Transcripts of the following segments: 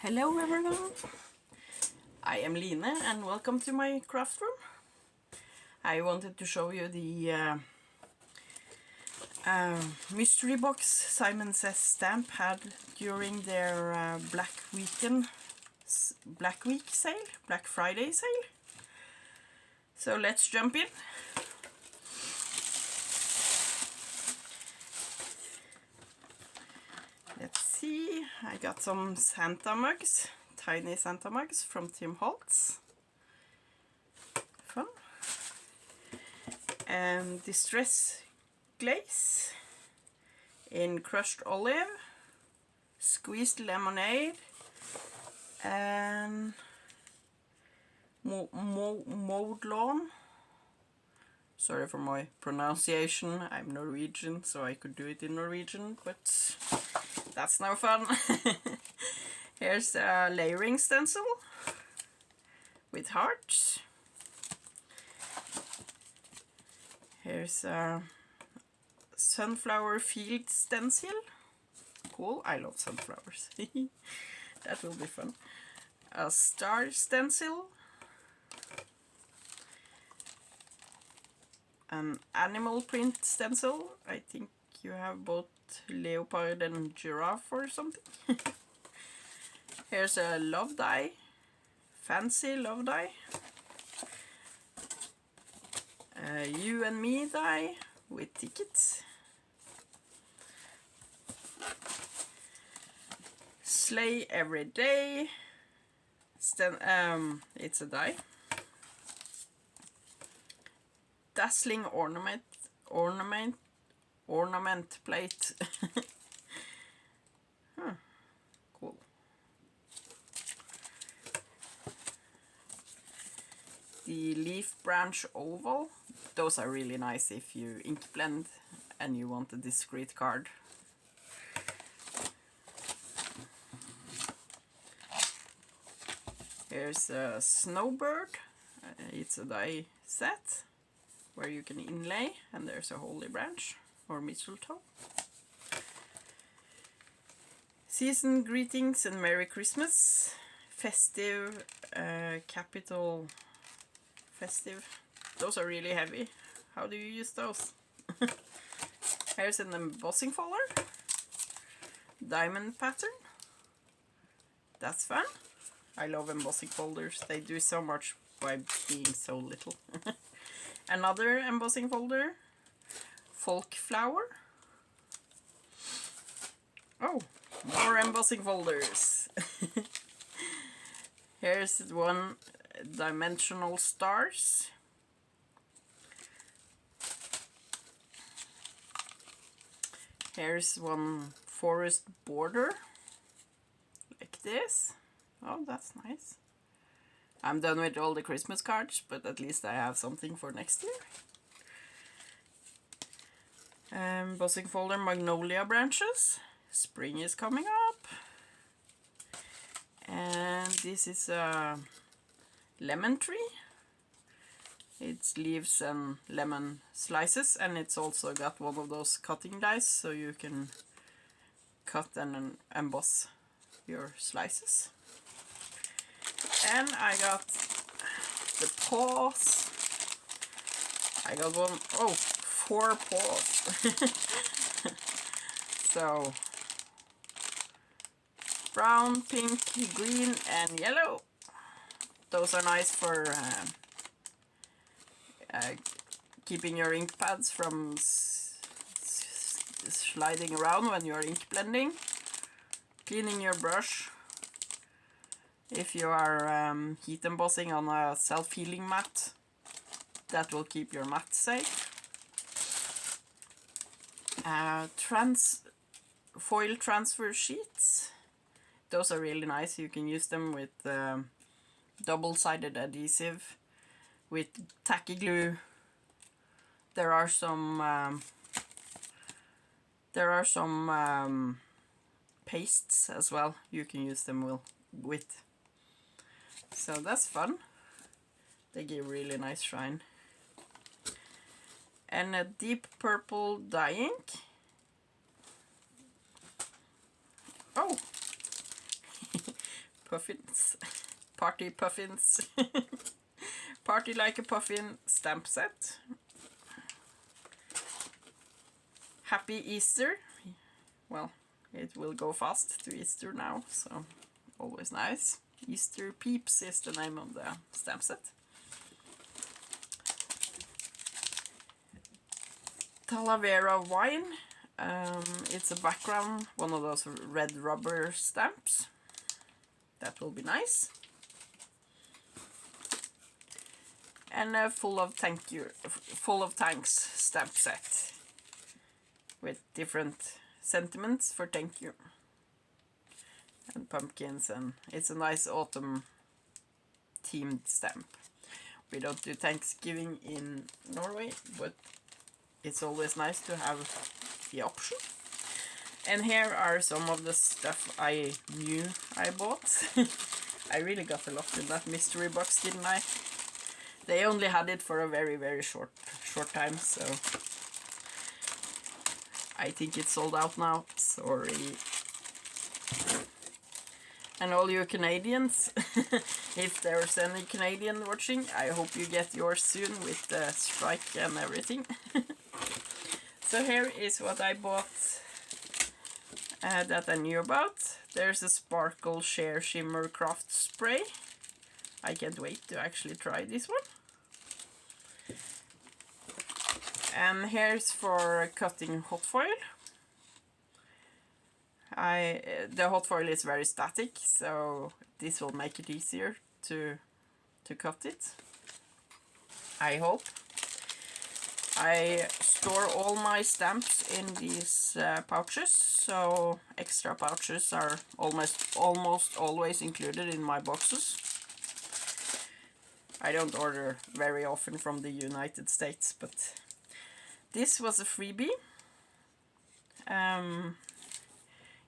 Hello everyone, I am Line and welcome to my craft room. I wanted to show you the mystery box SimonSaysStamp had during their Black Week sale, Black Friday sale. So let's jump in. Let's see, I got some Santa mugs, tiny Santa mugs from Tim Holtz. Fun. And distress glaze in crushed olive, squeezed lemonade, and mowed lawn. Sorry for my pronunciation, I'm Norwegian, so I could do it in Norwegian, but that's no fun. Here's a layering stencil with hearts. Here's a sunflower field stencil. Cool, I love sunflowers. That will be fun. A star stencil. An animal print stencil. I think you have both leopard and giraffe or something. Here's a love die. Fancy love die. You and me die with tickets. Slay every day. It's a die. Dazzling ornament plate. Huh. Cool. The leaf branch oval. Those are really nice if you ink blend and you want a discreet card. Here's a snowbird. It's a die set where you can inlay, and there's a holy branch or mistletoe. Season greetings and Merry Christmas. Festive, capital festive. Those are really heavy. How do you use those? Here's an embossing folder. Diamond pattern. That's fun. I love embossing folders. They do so much by being so little. Another embossing folder. Folk flower. Oh, more embossing folders. Here's one, dimensional stars. Here's one, forest border. Like this. Oh, that's nice. I'm done with all the Christmas cards, but at least I have something for next year. Embossing folder, magnolia branches. Spring is coming up. And this is a lemon tree. It's leaves and lemon slices, and it's also got one of those cutting dies, so you can cut and emboss your slices. And I got the paws. I got one, oh, 4 paws. So, brown, pink, green, and yellow. Those are nice for keeping your ink pads from sliding around when you're ink blending. Cleaning your brush. If you are heat embossing on a self-healing mat, that will keep your mat safe. Foil transfer sheets. Those are really nice. You can use them with double-sided adhesive, with tacky glue. There are some pastes as well. You can use them with. So that's fun. They give really nice shine. And a deep purple dye ink. Oh, puffins. Party puffins. Party like a puffin stamp set. Happy Easter. Well, it will go fast to Easter now, so always nice. Easter Peeps is the name of the stamp set. Talavera Wine. It's a background, one of those red rubber stamps. That will be nice. And a full of thanks stamp set with different sentiments for thank you. And pumpkins, and it's a nice autumn themed stamp. We don't do Thanksgiving in Norway, but it's always nice to have the option. And here are some of the stuff I knew I bought. I really got a lot in that mystery box, didn't I? They only had it for a very, very short time, so I think it's sold out now. Sorry. And all you Canadians, if there's any Canadian watching, I hope you get yours soon with the strike and everything. So here is what I bought that I knew about. There's a Sparkle Sheer Shimmer Craft Spray. I can't wait to actually try this one. And here's for cutting hot foil. The hot foil is very static, so this will make it easier to cut it. I hope. I store all my stamps in these pouches, so extra pouches are almost always included in my boxes. I don't order very often from the United States, but this was a freebie.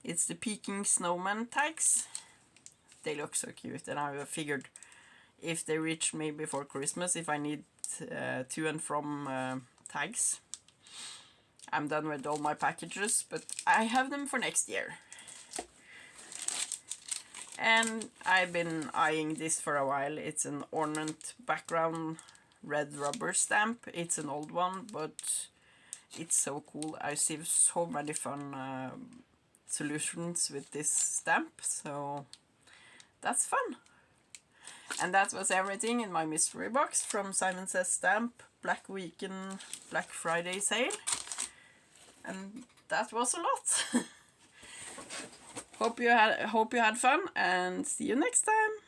It's the Peking Snowman tags. They look so cute, and I figured if they reach me before Christmas, if I need to and from tags, I'm done with all my packages, but I have them for next year. And I've been eyeing this for a while. It's an ornament background red rubber stamp. It's an old one, but it's so cool. I see so many fun solutions with this stamp, so that's fun. And that was everything in my mystery box from SimonSaysStamp Black Weekend Black Friday sale. And that was a lot. Hope you had fun, and see you next time.